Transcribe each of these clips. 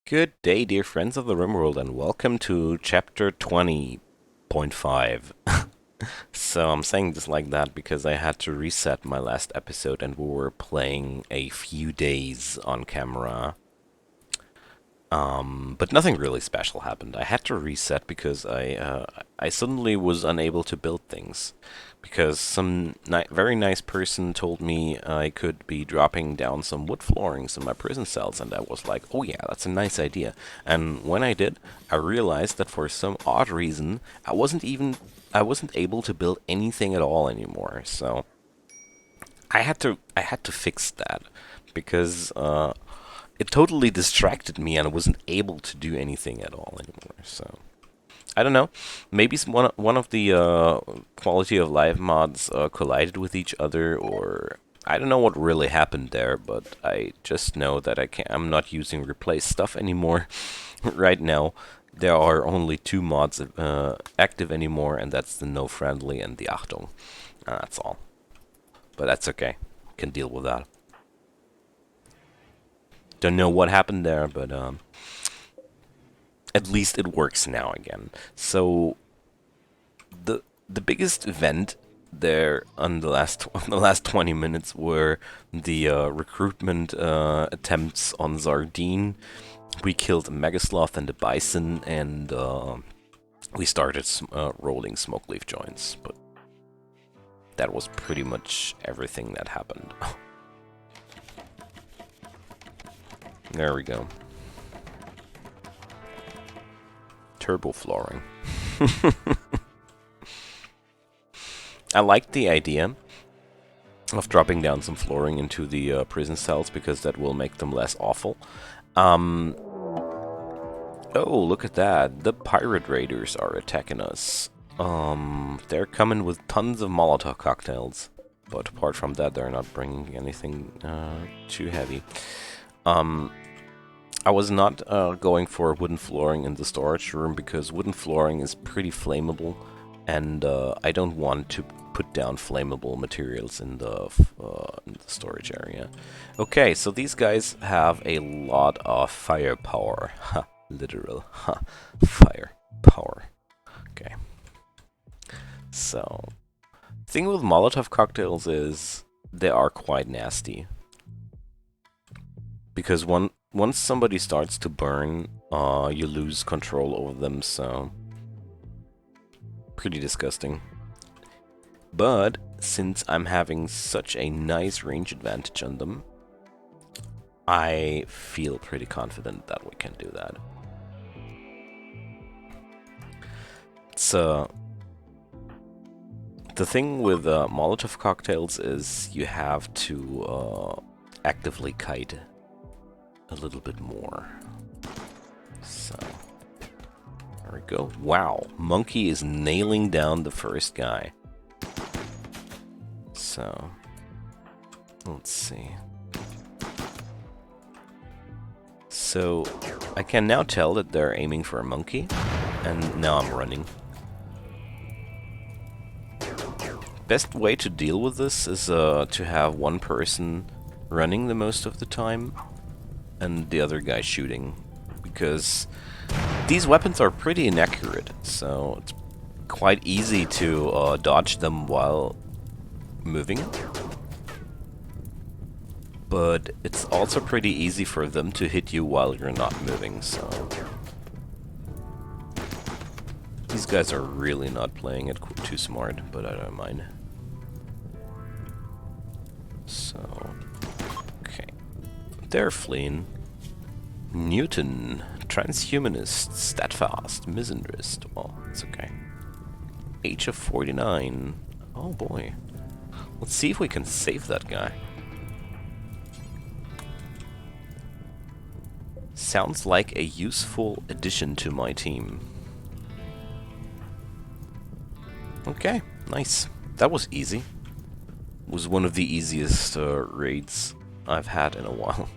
Good day, dear friends of the Rimworld, and welcome to chapter 20.5. So I'm saying this like that because I had to reset my last episode and we were playing a few days on camera. But nothing really special happened. I had to reset because I suddenly was unable to build things. Because some very nice person told me I could be dropping down some wood floorings in my prison cells, and I was like, oh yeah, that's a nice idea. And when I did, I realized that for some odd reason, I wasn't able to build anything at all anymore. So I had to fix that because it totally distracted me, and I wasn't able to do anything at all anymore. So I don't know. Maybe one of the quality of life mods collided with each other, or I don't know what really happened there. But I just know that I'm not using replace stuff anymore right now. There are only two mods active anymore, and that's the no friendly and the Achtung. That's all. But that's okay. Can deal with that. Don't know what happened there, but at least it works now again. So the biggest event there on the last on the last 20 minutes were the recruitment attempts on Zardine. We killed a Megasloth and a Bison, and we started rolling smoke leaf joints. But that was pretty much everything that happened. There we go. Turbo flooring. I liked the idea of dropping down some flooring into the prison cells because that will make them less awful. Oh, look at that. The pirate raiders are attacking us. They're coming with tons of Molotov cocktails. But apart from that, they're not bringing anything too heavy. I was not going for wooden flooring in the storage room because wooden flooring is pretty flammable, and I don't want to put down flammable materials in the storage area. Okay, so these guys have a lot of firepower. Ha, literal. Ha, firepower. Okay. So, thing with Molotov cocktails is they are quite nasty. Because once somebody starts to burn, you lose control over them, so pretty disgusting. But since I'm having such a nice range advantage on them, I feel pretty confident that we can do that. So the thing with Molotov cocktails is you have to actively kite a little bit more. So there we go. Wow, Monkey is nailing down the first guy. So let's see. So I can now tell that they're aiming for a monkey, and now I'm running. Best way to deal with this is to have one person running the most of the time and the other guy shooting, because these weapons are pretty inaccurate, so it's quite easy to dodge them while moving. But it's also pretty easy for them to hit you while you're not moving, so these guys are really not playing it too smart, but I don't mind. So, okay. They're fleeing. Newton, transhumanist, steadfast, misandrist. Well, it's okay. Age of 49. Oh boy. Let's see if we can save that guy. Sounds like a useful addition to my team. Okay, nice. That was easy. Was one of the easiest raids I've had in a while.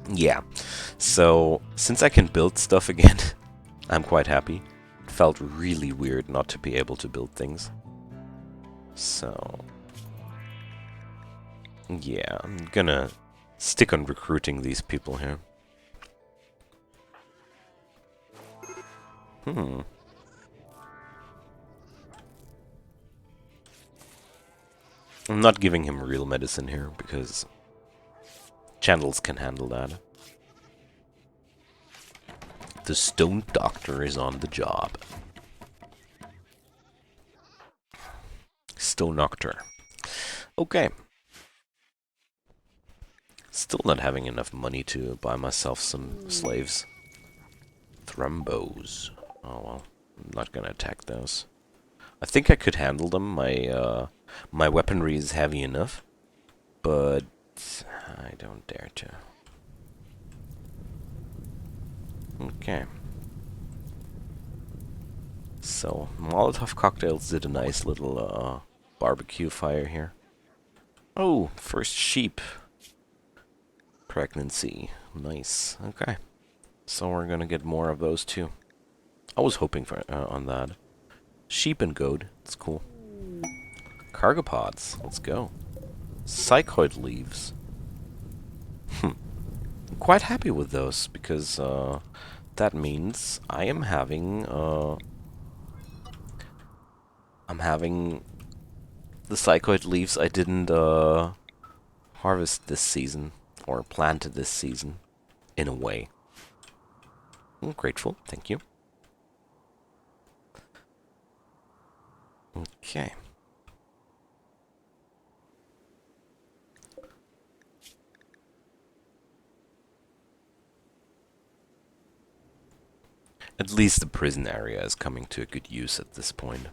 Yeah, so since I can build stuff again, I'm quite happy. It felt really weird not to be able to build things. So Yeah, I'm gonna stick on recruiting these people here. Hmm. I'm not giving him real medicine here because Chandels can handle that. The Stone Doctor is on the job. Stone Doctor. Okay. Still not having enough money to buy myself some slaves. Thrumbos. Oh well, I'm not gonna attack those. I think I could handle them. My weaponry is heavy enough, but I don't dare to. Okay. So Molotov cocktails did a nice little barbecue fire here. Oh, first sheep. Pregnancy. Nice. Okay. So we're gonna get more of those too. I was hoping for on that. Sheep and goat. It's cool. Cargo pods. Let's go. Psychoid leaves. I'm quite happy with those because that means I'm having the psychoid leaves I didn't harvest this season or planted this season in a way. I'm grateful. Thank you. Okay. At least the prison area is coming to a good use at this point.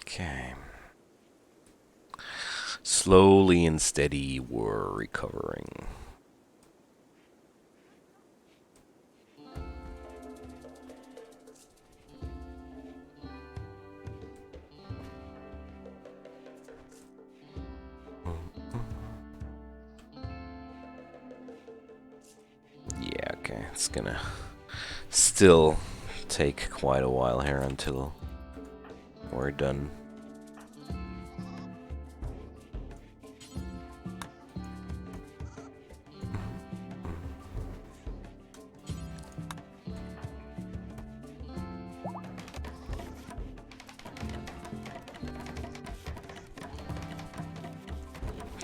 Okay. Slowly and steady, we're recovering. Yeah, okay. It's gonna still take quite a while here until we're done.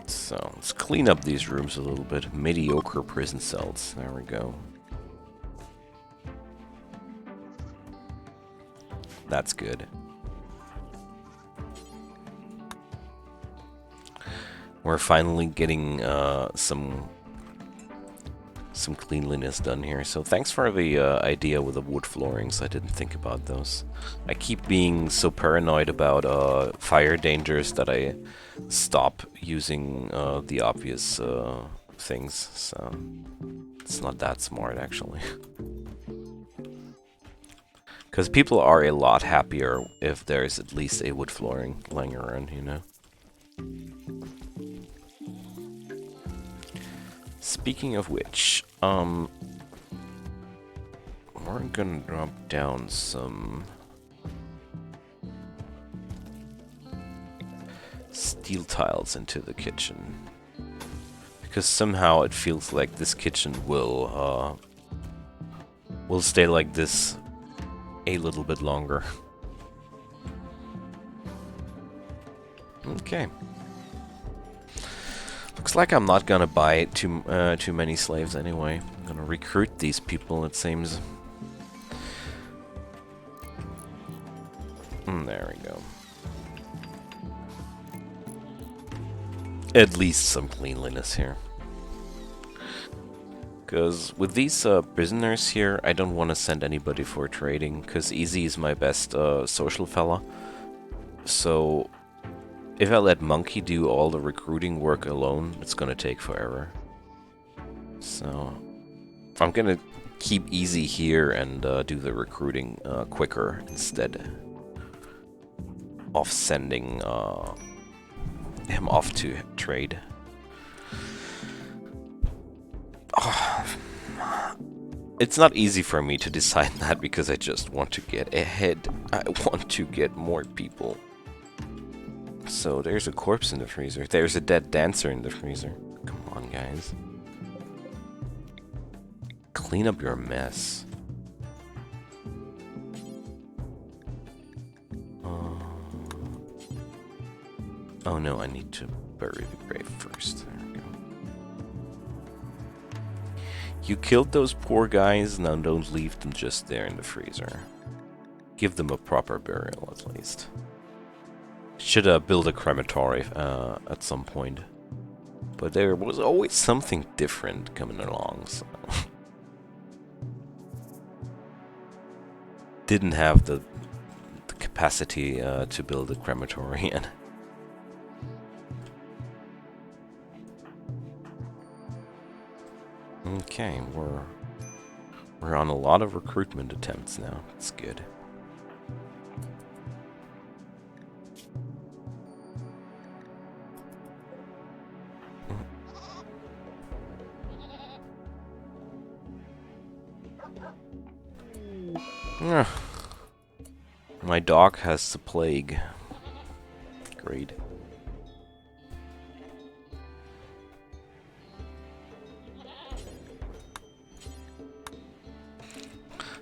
So let's clean up these rooms a little bit. Mediocre prison cells. There we go. That's good. We're finally getting some cleanliness done here. So thanks for the idea with the wood floorings. I didn't think about those. I keep being so paranoid about fire dangers that I stop using the obvious things. So it's not that smart actually. Because people are a lot happier if there's at least a wood flooring lying around, you know? Speaking of which, we're gonna drop down some steel tiles into the kitchen. Because somehow it feels like this kitchen will stay like this a little bit longer. Okay. Looks like I'm not gonna buy too many slaves anyway. I'm gonna recruit these people, it seems. There we go. At least some cleanliness here. Because with these prisoners here, I don't want to send anybody for trading, because Easy is my best social fella. So if I let Monkey do all the recruiting work alone, it's gonna take forever. So I'm gonna keep Easy here and do the recruiting quicker instead of sending him off to trade. It's not easy for me to decide that because I just want to get ahead. I want to get more people. So there's a corpse in the freezer. There's a dead dancer in the freezer. Come on, guys. Clean up your mess. Oh no, I need to bury the grave first. There we go. You killed those poor guys, now don't leave them just there in the freezer. Give them a proper burial, at least. Should build a crematory at some point. But there was always something different coming along, so... Didn't have the capacity to build a crematory yet. Okay, we're on a lot of recruitment attempts now. That's good. My dog has the plague. Great.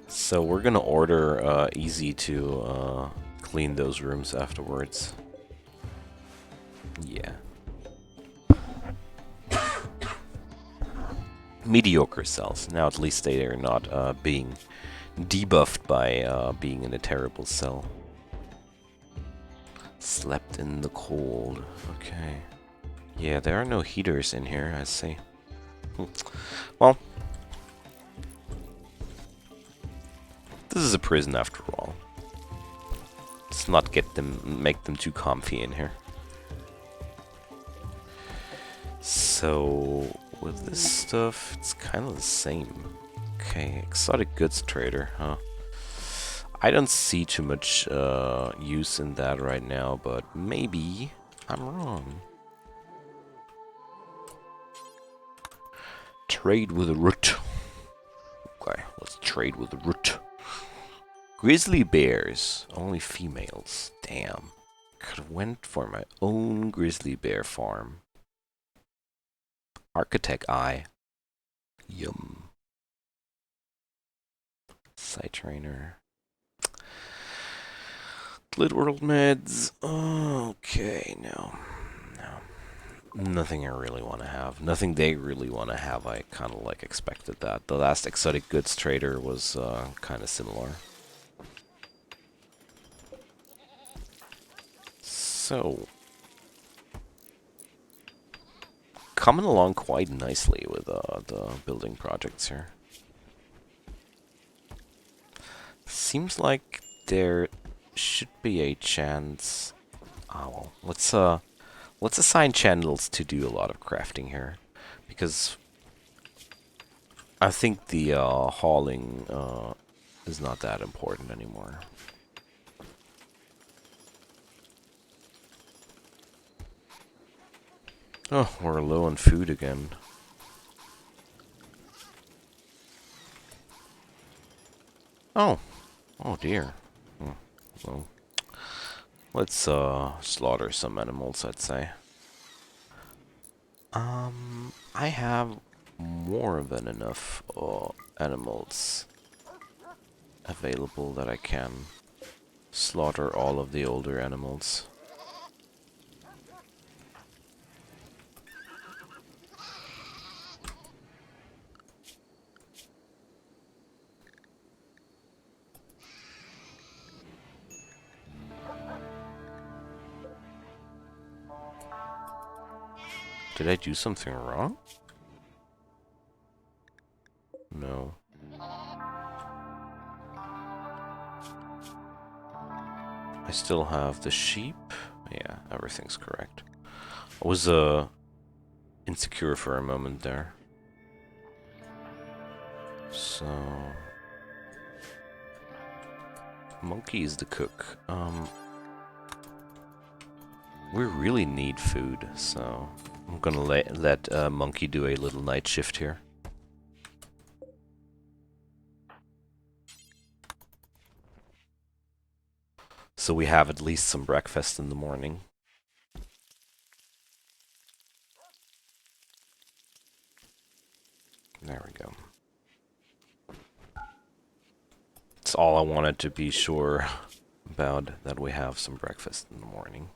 So we're gonna order Easy to clean those rooms afterwards. Yeah. Mediocre cells. Now at least they are not being debuffed by being in a terrible cell. Slept in the cold. Okay. Yeah, there are no heaters in here, I see. Well, this is a prison after all. Let's not make them too comfy in here. So with this stuff, it's kind of the same. Okay, exotic goods trader, huh? I don't see too much use in that right now, but maybe I'm wrong. Trade with a root. Okay, let's trade with a root. Grizzly bears, only females. Damn, could have went for my own grizzly bear farm. Architect eye. Yum. Site trainer. Rimworld meds. Okay, no. Nothing I really want to have. Nothing they really want to have. I kind of like expected that. The last exotic goods trader was kind of similar. So, coming along quite nicely with the building projects here. Seems like there should be a chance. Oh well, let's assign channels to do a lot of crafting here, because I think the hauling is not that important anymore. Oh, we're low on food again. Oh, oh dear. Well, let's slaughter some animals, I'd say. I have more than enough animals available that I can slaughter all of the older animals. Did I do something wrong? No. I still have the sheep. Yeah, everything's correct. I was insecure for a moment there. So Monkey is the cook. We really need food, so I'm gonna let Monkey do a little night shift here. So we have at least some breakfast in the morning. There we go. That's all I wanted to be sure about, that we have some breakfast in the morning.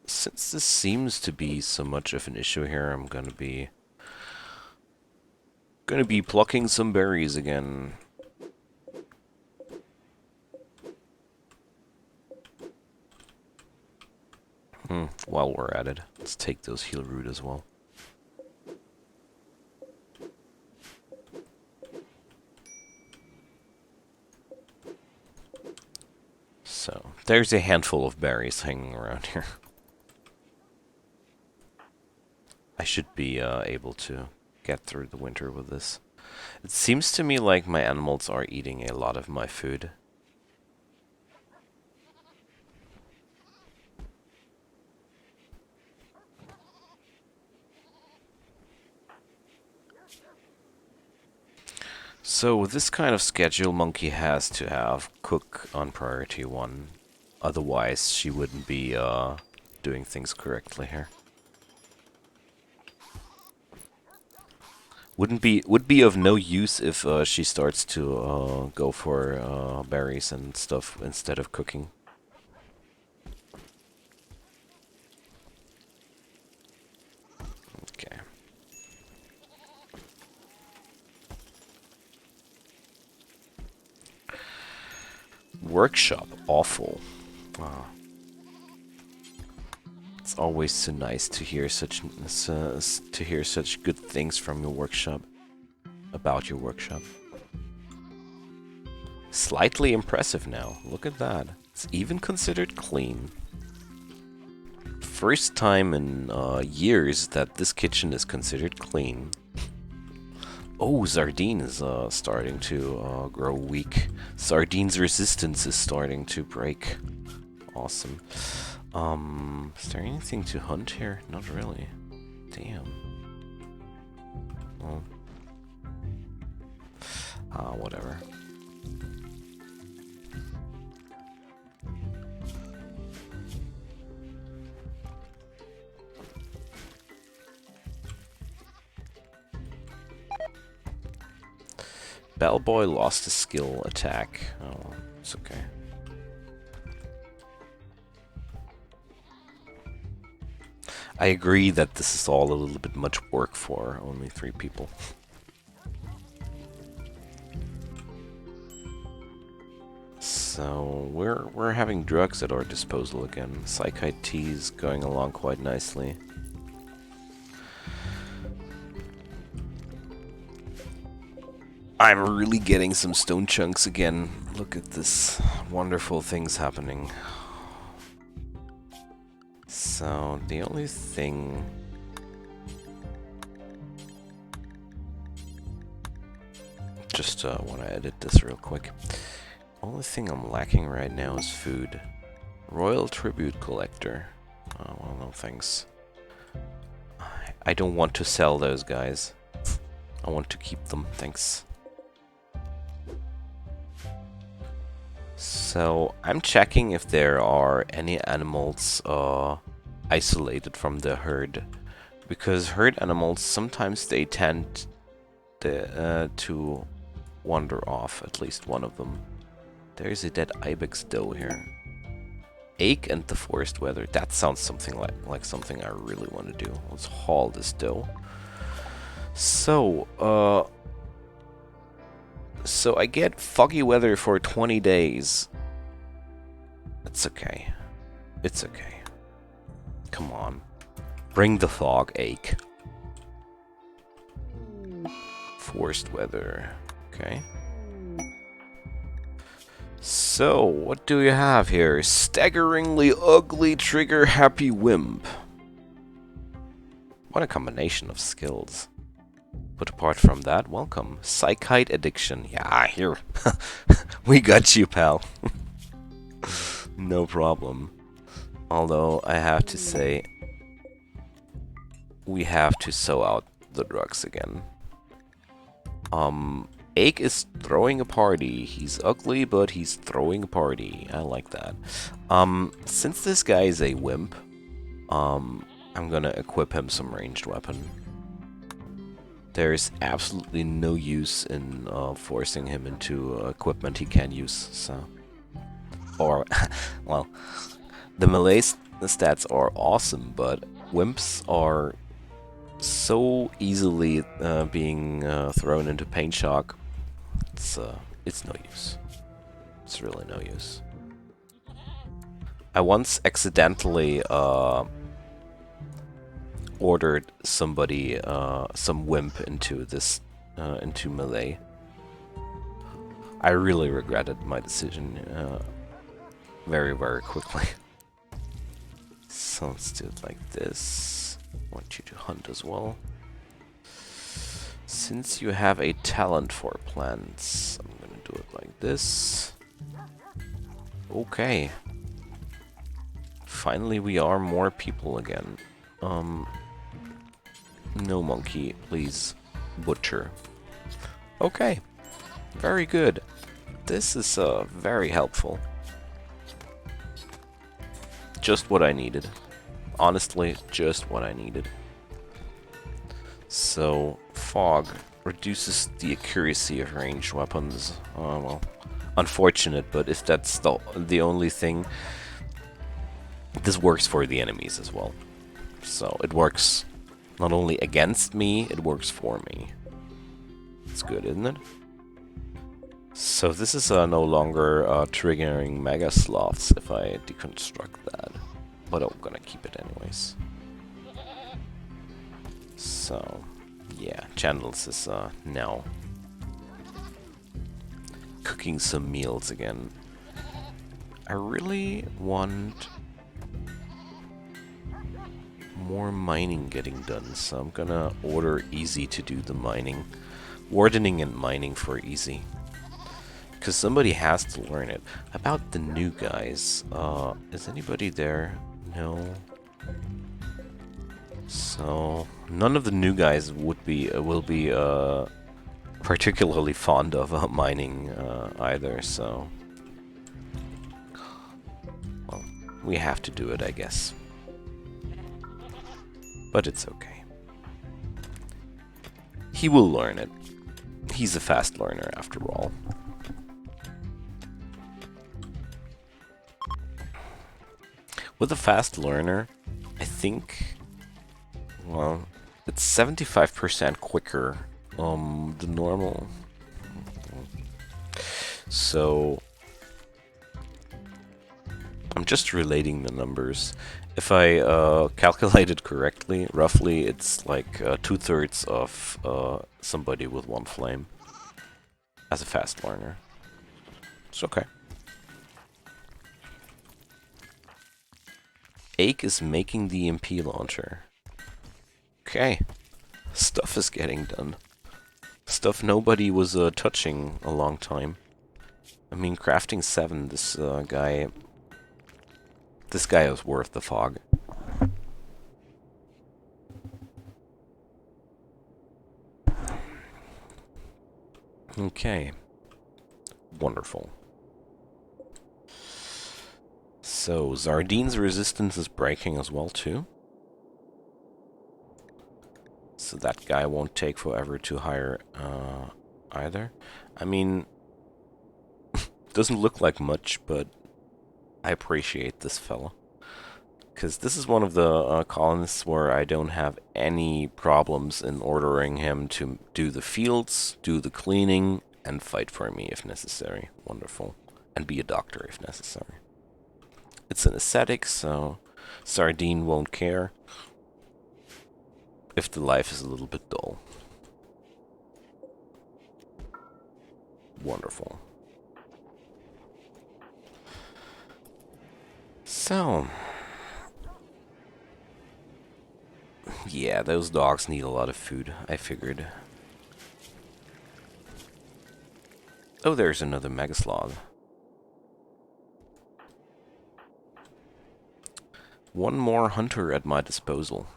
Since this seems to be so much of an issue here, I'm gonna be plucking some berries again. While we're at it, let's take those heal root as well. So, there's a handful of berries hanging around here. I should be able to get through the winter with this. It seems to me like my animals are eating a lot of my food. So with this kind of schedule, Monkey has to have Cook on priority 1. Otherwise, she wouldn't be doing things correctly here. Would be of no use if she starts to go for berries and stuff instead of cooking. Okay. Workshop, awful. It's always so nice to hear such good things from your workshop. About your workshop. Slightly impressive now. Look at that. It's even considered clean. First time in years that this kitchen is considered clean. Oh, Zardine is starting to grow weak. Sardine's resistance is starting to break. Awesome. Is there anything to hunt here? Not really. Damn. Well. Whatever. Bellboy lost a skill attack. Oh, it's okay. I agree that this is all a little bit much work for only 3 people. So we're having drugs at our disposal again. Sci-Fi tea's going along quite nicely. I'm really getting some stone chunks again. Look at this wonderful things happening. So the only thing... Just want to edit this real quick. Only thing I'm lacking right now is food. Royal Tribute Collector. Oh, well, no thanks. I don't want to sell those guys. I want to keep them, thanks. So, I'm checking if there are any animals isolated from the herd. Because herd animals, sometimes they tend to wander off, at least one of them. There's a dead ibex doe here. Ache and the forest weather. That sounds something like something I really want to do. Let's haul this doe. So, so I get foggy weather for 20 days. It's okay. It's okay. Come on. Bring the fog, Ache. Forest weather. Okay. So, what do you have here? Staggeringly ugly trigger happy wimp. What a combination of skills. But apart from that, welcome. Psychite addiction. Yeah, here. We got you, pal. No problem. Although, I have to say, we have to sew out the drugs again. Ache is throwing a party. He's ugly, but he's throwing a party. I like that. Since this guy is a wimp, I'm gonna equip him some ranged weapon. There's absolutely no use in forcing him into equipment he can't use, so... Or, well, the melee stats are awesome, but wimps are so easily being thrown into pain shock. It's no use. It's really no use. I once accidentally ordered somebody, some wimp into this, into melee. I really regretted my decision very, very quickly. So let's do it like this. I want you to hunt as well. Since you have a talent for plants, I'm gonna do it like this. Okay. Finally we are more people again. No monkey, please. Butcher. Okay. Very good. This is very helpful. Just what I needed. Honestly, just what I needed. So, fog reduces the accuracy of ranged weapons. Well, unfortunate, but if that's the only thing, this works for the enemies as well. So, it works not only against me, it works for me. It's good, isn't it? So this is no longer triggering Mega Sloths if I deconstruct that. But I'm gonna keep it anyways. So, yeah, Channels is now cooking some meals again. I really want more mining getting done, so I'm gonna order Easy to do the mining. Wardening and mining for Easy. Because somebody has to learn it. About the new guys, is anybody there? No. So, none of the new guys would be, will be, particularly fond of mining, either, so... Well, we have to do it, I guess. But it's okay. He will learn it. He's a fast learner, after all. With a fast learner, I think, well, it's 75% quicker than normal. So, I'm just relating the numbers. If I calculated correctly, roughly it's like 2/3 of somebody with 1 flame as a fast learner. It's okay. Ache is making the MP launcher. Okay. Stuff is getting done. Stuff nobody was touching a long time. I mean, crafting 7, this guy is worth the fog. Okay. Wonderful. So, Zardine's resistance is breaking as well, too. So that guy won't take forever to hire, either. I mean, doesn't look like much, but I appreciate this fella. Because this is one of the colonists where I don't have any problems in ordering him to do the fields, do the cleaning, and fight for me if necessary. Wonderful. And be a doctor if necessary. It's an ascetic, so Sardine won't care if the life is a little bit dull. Wonderful. So, yeah, those dogs need a lot of food, I figured. Oh, there's another Megasloth. One more hunter at my disposal.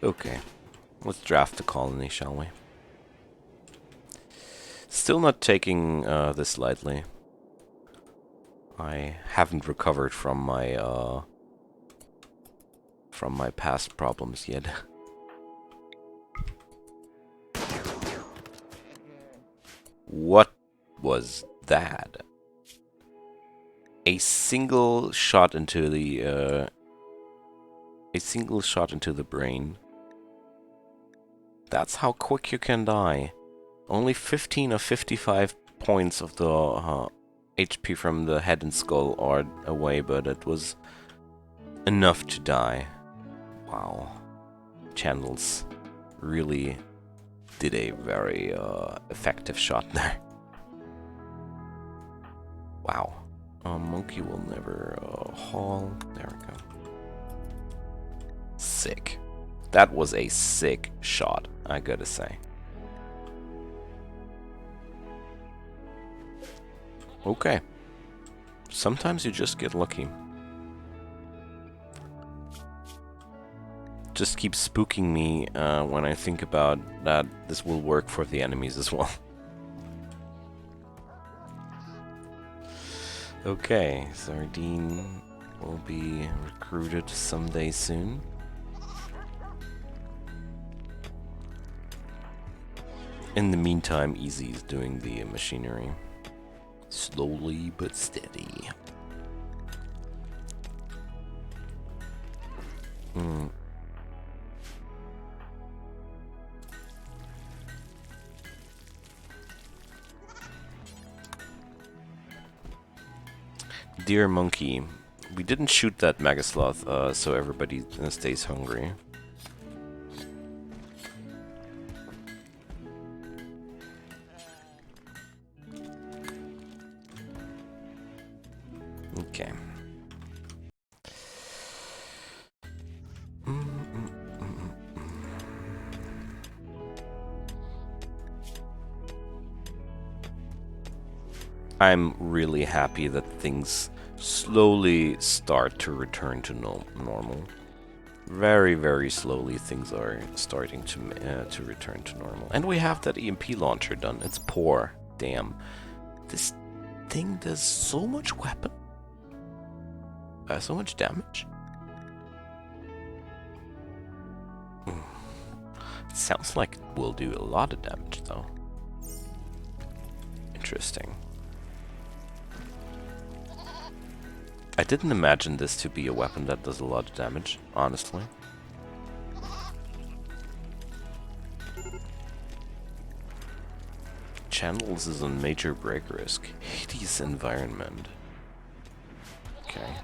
Okay, let's draft the colony, shall we? Still not taking this lightly. I haven't recovered from my past problems yet. What was that? A single shot into the brain. That's how quick you can die. Only 15 of 55 points of the HP from the head and skull are away, but it was enough to die. Wow. Channels really did a very effective shot there. Wow. Monkey will never haul. There we go. Sick. That was a sick shot, I gotta say. Okay. Sometimes you just get lucky. Just keep spooking me when I think about that this will work for the enemies as well. Okay, Sardine will be recruited someday soon. In the meantime, Easy is doing the machinery. Slowly but steady. Dear Monkey, we didn't shoot that Megasloth, so everybody stays hungry. Okay. I'm really happy that things slowly start to return to normal. Very, very slowly things are starting to return to normal. And we have that EMP launcher done. It's poor. Damn. This thing does so much weapon. So much damage. It sounds like it will do a lot of damage though. Interesting. I didn't imagine this to be a weapon that does a lot of damage, honestly. Channels is a major break risk. Hideous environment. Okay.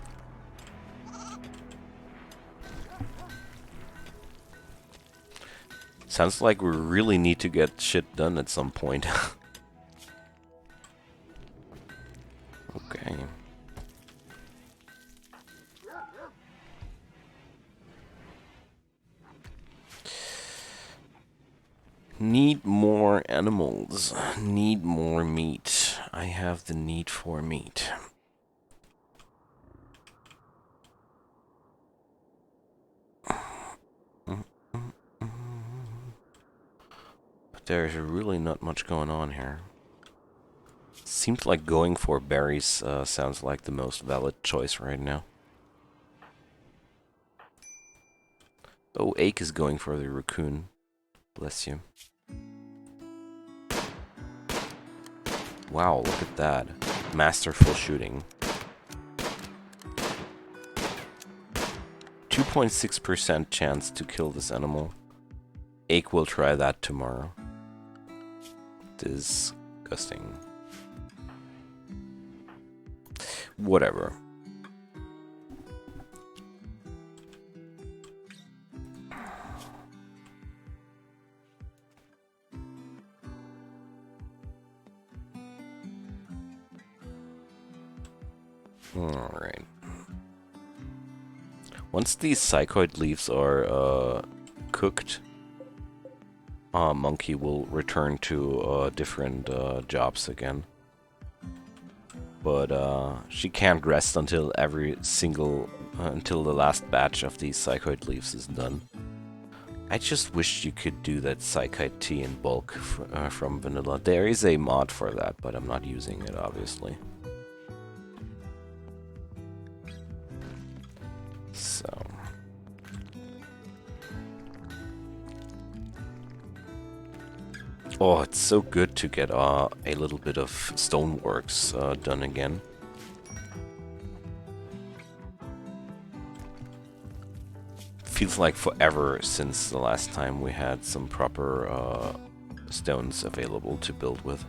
Sounds like we really need to get shit done at some point. Okay. Need more animals. Need more meat. I have the need for meat. But there's really not much going on here. Seems like going for berries sounds like the most valid choice right now. Oh, Ake is going for the raccoon. Bless you. Wow, look at that. Masterful shooting. 2.6% chance to kill this animal. Ake will try that tomorrow. Disgusting. Whatever. Alright. Once these psychoid leaves are cooked, Monkey will return to different jobs again. But she can't rest until until the last batch of these psychoid leaves is done. I just wish you could do that Psychite tea in bulk from vanilla. There is a mod for that, but I'm not using it, obviously. So... Oh, it's so good to get a little bit of stoneworks done again. Feels like forever since the last time we had some proper stones available to build with.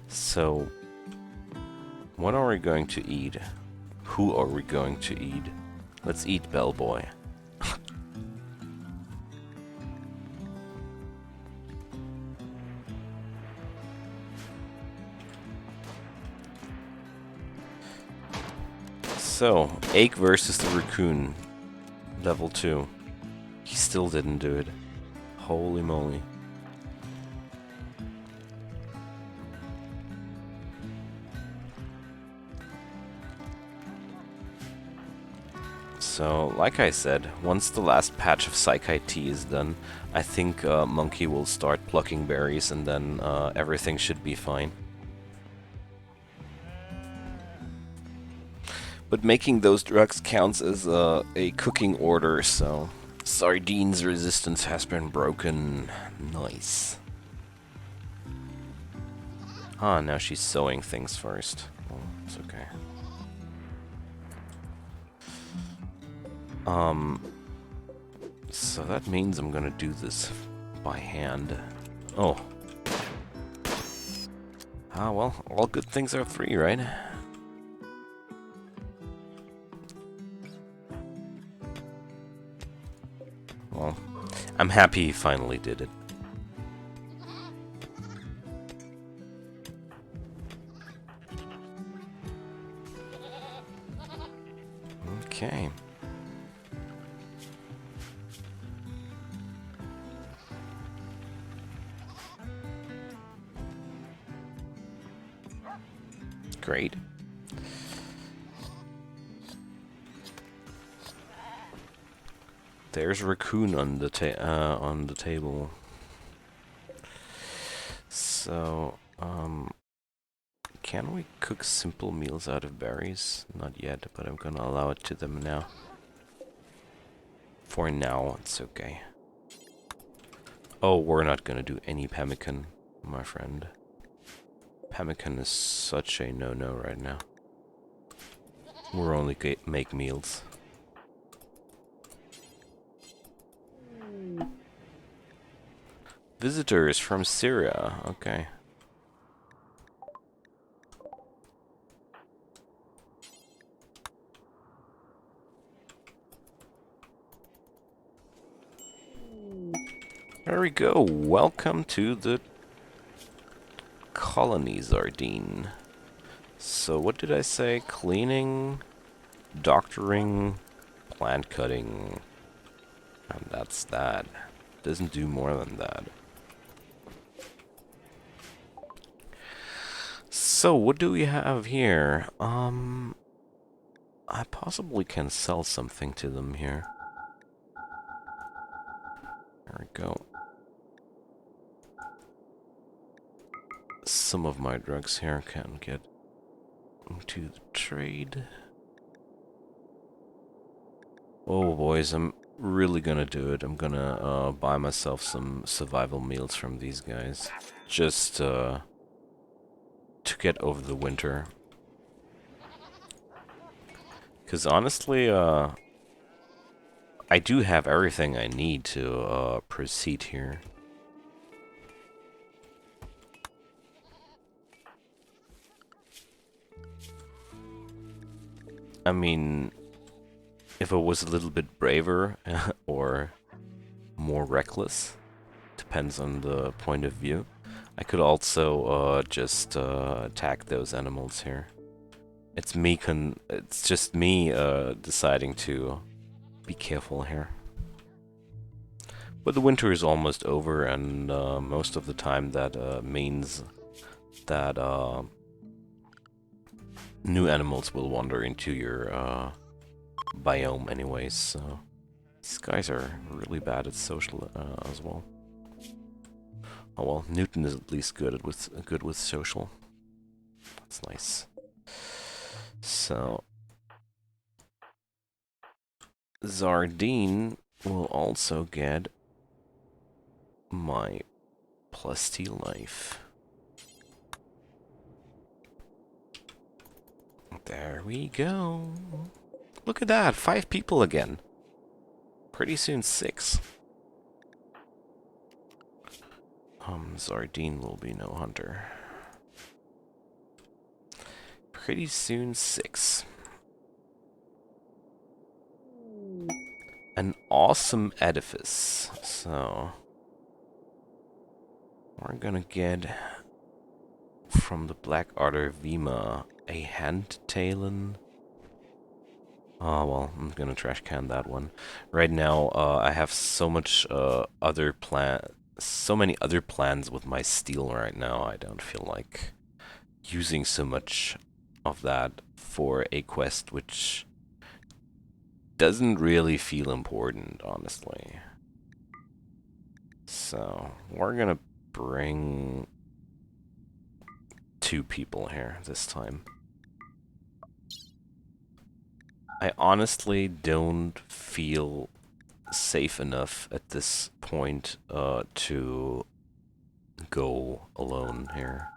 So, what are we going to eat? Who are we going to eat? Let's eat Bellboy. So, Ache versus the Raccoon. Level 2. He still didn't do it. Holy moly. So, like I said, once the last patch of Psychite tea is done, I think Monkey will start plucking berries and then everything should be fine. But making those drugs counts as a cooking order, so... Sardine's resistance has been broken. Nice. Ah, now she's sewing things first. Oh, it's okay. So that means I'm gonna do this by hand. Oh. Ah, well, all good things are three, right? Well, I'm happy he finally did it. Okay. Great. There's Raccoon on the table. So, can we cook simple meals out of berries? Not yet, but I'm gonna allow it to them now. For now, it's okay. Oh, we're not gonna do any pemmican, my friend. Pemmican is such a no-no right now. We're only make meals. Visitors from Syria, okay. There we go. Welcome to the colony, Zardine. So what did I say? Cleaning, doctoring, plant cutting. And that's that. Doesn't do more than that. So what do we have here? I possibly can sell something to them here. There we go. Some of my drugs here can get into the trade. Oh boys, I'm really gonna do it. I'm gonna buy myself some survival meals from these guys. Just to get over the winter. Because honestly, I do have everything I need to proceed here. I mean, if I was a little bit braver or more reckless, depends on the point of view, I could also just attack those animals here. It's me it's just me deciding to be careful here. But the winter is almost over, and most of the time that means that new animals will wander into your biome anyways, so these guys are really bad at social as well. Oh well, Newton is at least good with social. That's nice. So Zardine will also get my plus steel knife. There we go. Look at that, 5 people again. Pretty soon 6. Zardine will be no hunter. Pretty soon 6. An awesome edifice. So we're gonna get from the Black Arter Vima a hand talon. Oh well, I'm gonna trash can that one. Right now, I have so much so many other plans with my steel right now. I don't feel like using so much of that for a quest which doesn't really feel important, honestly. So we're gonna bring 2 people here this time. I honestly don't feel safe enough at this point to go alone here.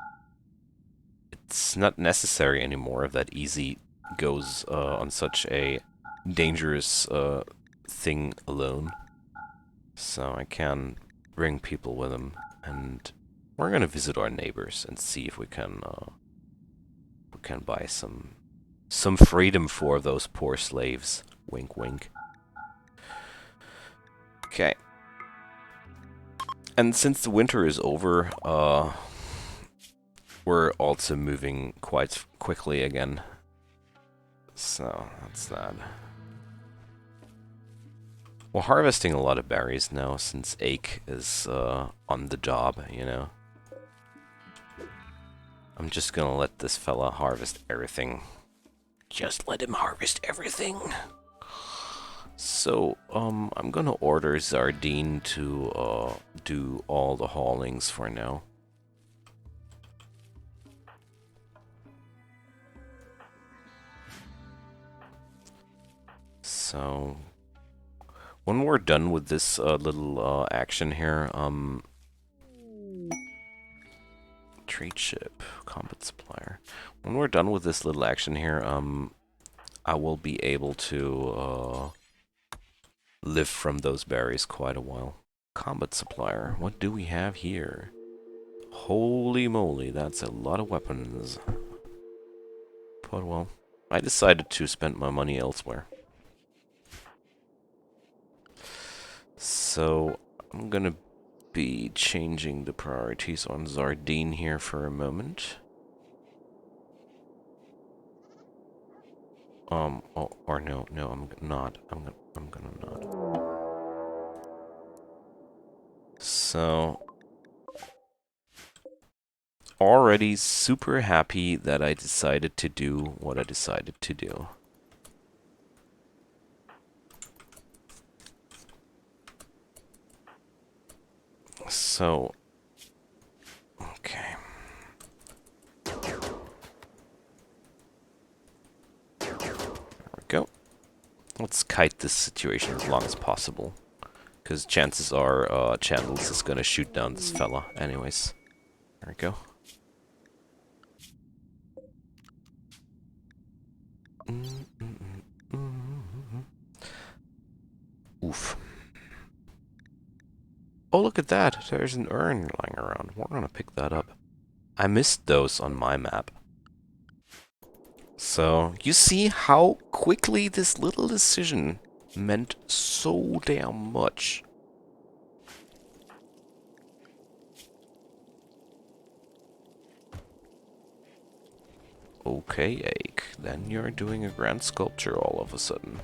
It's not necessary anymore that Easy goes on such a dangerous thing alone. So I can bring people with him, and we're gonna visit our neighbors and see if we can buy some freedom for those poor slaves. Wink, wink. Okay. And since the winter is over, we're also moving quite quickly again. So, that's that. We're harvesting a lot of berries now, since Ake is on the job, you know. I'm just gonna let this fella harvest everything. Just let him harvest everything. So, I'm gonna order Zardine to do all the haulings for now. So, when we're done with this little action here, trade ship, combat supplier. When we're done with this little action here, I will be able to live from those berries quite a while. Combat supplier, what do we have here? Holy moly, that's a lot of weapons. But well, I decided to spend my money elsewhere. So, I'm gonna be changing the priorities on Zardine here for a moment. Or no, I'm not. I'm gonna not. So, already super happy that I decided to do what I decided to do. So, okay. There we go. Let's kite this situation as long as possible, because chances are Chandler's is gonna shoot down this fella anyways. There we go. Oof. Oh, look at that. There's an urn lying around. We're gonna pick that up. I missed those on my map. So, you see how quickly this little decision meant so damn much. Okay, Ake, then you're doing a grand sculpture all of a sudden.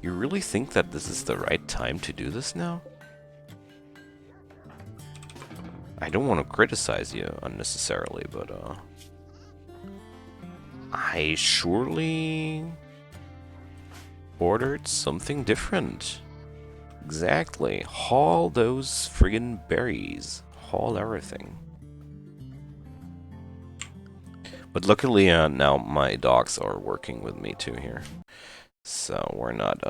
You really think that this is the right time to do this now? I don't want to criticize you unnecessarily, but I surely ordered something different. Exactly. Haul those friggin' berries. Haul everything. But luckily, now my dogs are working with me too here. So we're not,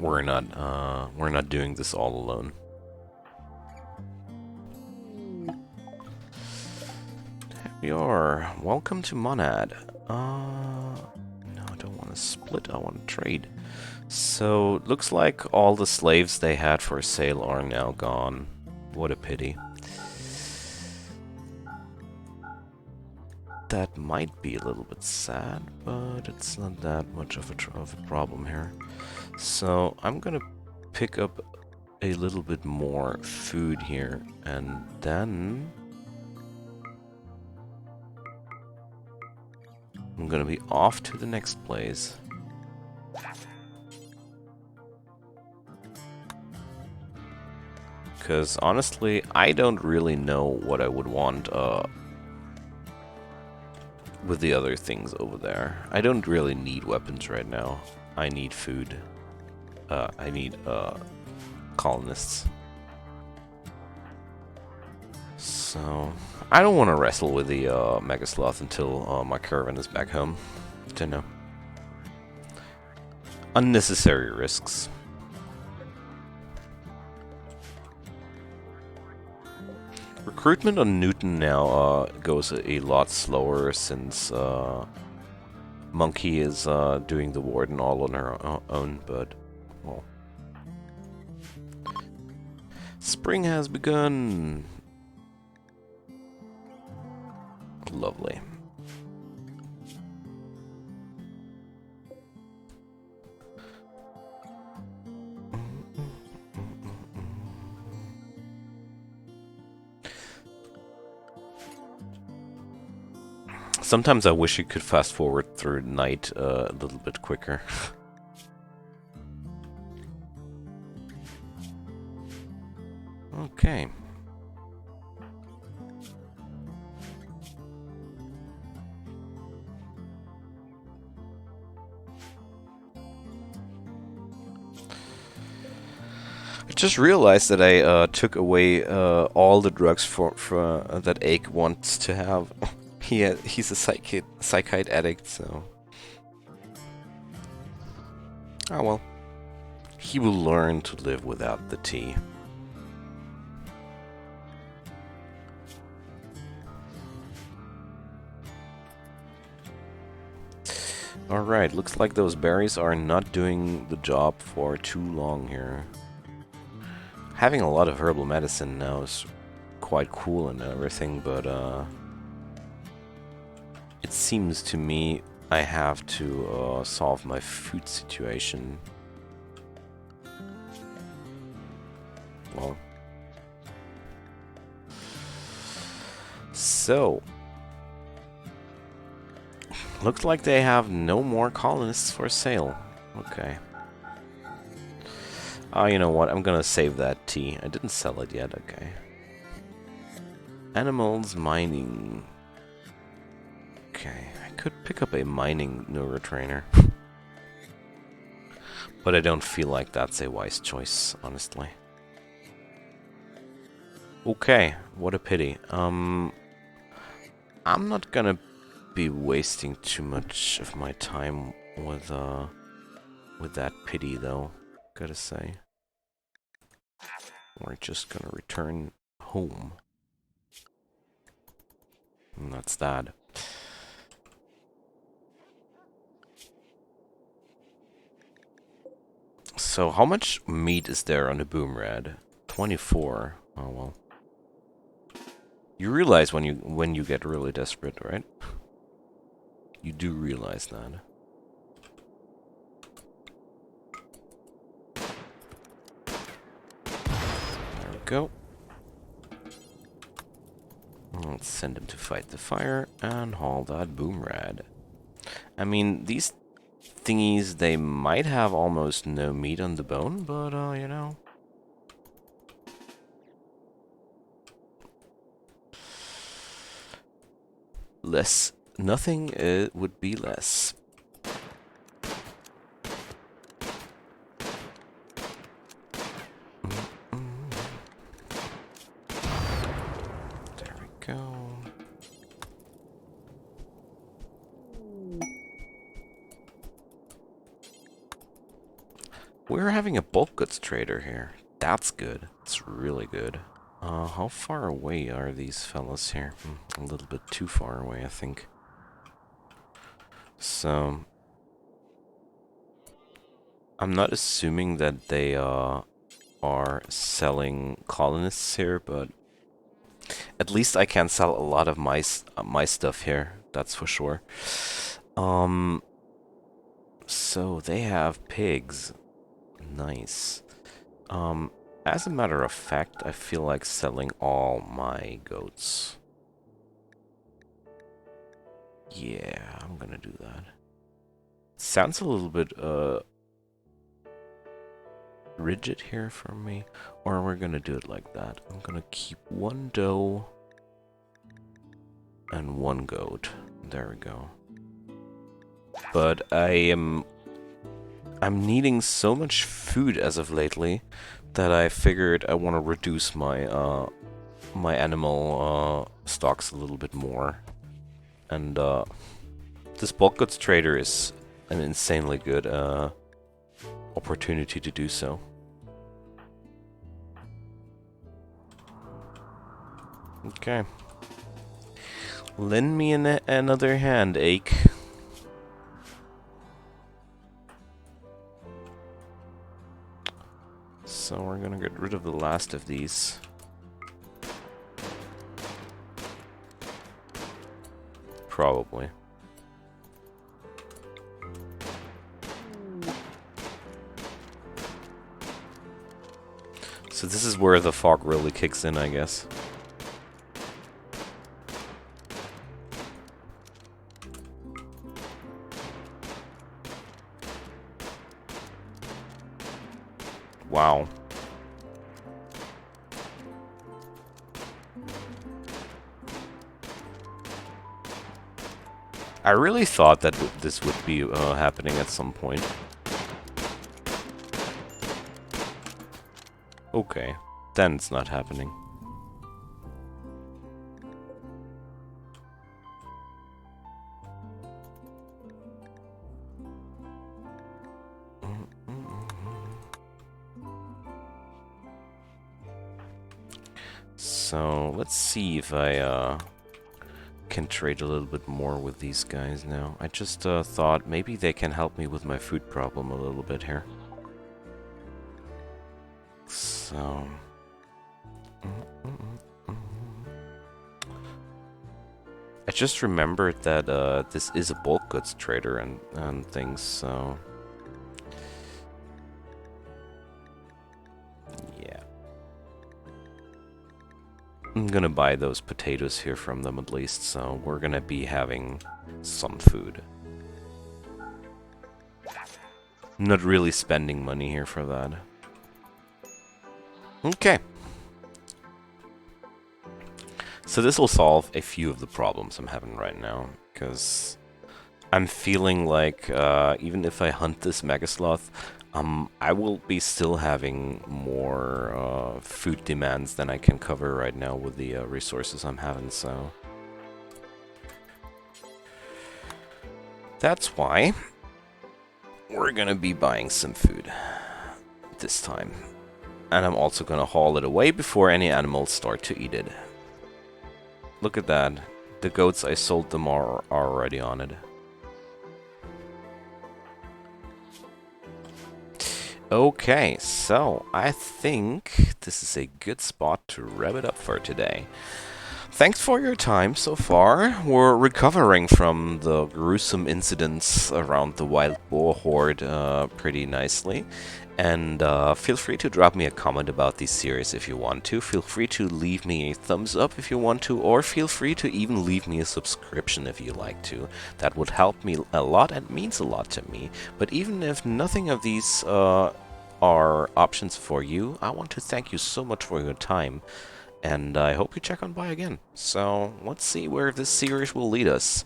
we're not doing this all alone. Here we are. Welcome to Monad. No, I don't want to split, I want to trade. So, looks like all the slaves they had for sale are now gone. What a pity. That might be a little bit sad, but it's not that much of a problem here. So, I'm gonna pick up a little bit more food here, and then I'm gonna be off to the next place. Because honestly, I don't really know what I would want with the other things over there. I don't really need weapons right now. I need food. I need colonists. So, I don't want to wrestle with the Mega Sloth until my caravan is back home. Don't know. Unnecessary risks. Recruitment on Newton now goes a lot slower since Monkey is doing the warden all on her own, but, well. Spring has begun! Lovely. Sometimes I wish you could fast forward through night a little bit quicker. Okay. I just realized that I took away all the drugs for that Ake wants to have. He's a psychite addict, so... Oh well. He will learn to live without the tea. Alright, looks like those berries are not doing the job for too long here. Having a lot of herbal medicine now is quite cool and everything, but it seems to me I have to solve my food situation. Well. So. Looks like they have no more colonists for sale. Okay. Oh, you know what? I'm gonna save that tea. I didn't sell it yet. Okay. Animals mining. Okay. I could pick up a mining neurotrainer. But I don't feel like that's a wise choice, honestly. Okay. What a pity. I'm not gonna be wasting too much of my time with that pity, though, gotta say. We're just gonna return home. And that's that. So how much meat is there on the boom red? 24. Oh well. You realize when you get really desperate, right? You do realize that. There we go. Let's send him to fight the fire and haul that boom rad. I mean, these thingies, they might have almost no meat on the bone, but, you know. less. Nothing would be less. There we go. We're having a bulk goods trader here. That's good. It's really good. How far away are these fellas here? A little bit too far away, I think. So, I'm not assuming that they are selling colonists here, but at least I can sell a lot of my stuff here. That's for sure. So they have pigs. Nice. As a matter of fact, I feel like selling all my goats. Yeah, I'm gonna do that. Sounds a little bit, rigid here for me. Or we're gonna do it like that. I'm gonna keep one doe and one goat. There we go. But I'm needing so much food as of lately that I figured I want to reduce my my animal stocks a little bit more. And this bulk goods trader is an insanely good opportunity to do so. Okay. Lend me another hand, Ake. So we're gonna get rid of the last of these. Probably. So this is where the fog really kicks in, I guess. Wow. I really thought that this would be happening at some point. Okay, then it's not happening. So let's see if I can trade a little bit more with these guys now. I just thought maybe they can help me with my food problem a little bit here. So I just remembered that this is a bulk goods trader and things, so yeah. I'm gonna buy those potatoes here from them at least, so we're gonna be having some food. I'm not really spending money here for that. Okay. So this will solve a few of the problems I'm having right now, because I'm feeling like even if I hunt this Megasloth, I will be still having more food demands than I can cover right now with the resources I'm having, so that's why we're gonna be buying some food this time. And I'm also gonna haul it away before any animals start to eat it. Look at that. The goats, I sold them are already on it. Okay, so I think this is a good spot to wrap it up for today. Thanks for your time so far. We're recovering from the gruesome incidents around the wild boar horde pretty nicely. And feel free to drop me a comment about this series if you want to. Feel free to leave me a thumbs up if you want to, or feel free to even leave me a subscription if you like to. That would help me a lot and means a lot to me. But even if nothing of these are options for you, I want to thank you so much for your time. and I hope you check on by again. So, let's see where this series will lead us.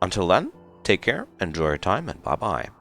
Until then, take care, enjoy your time, and bye-bye.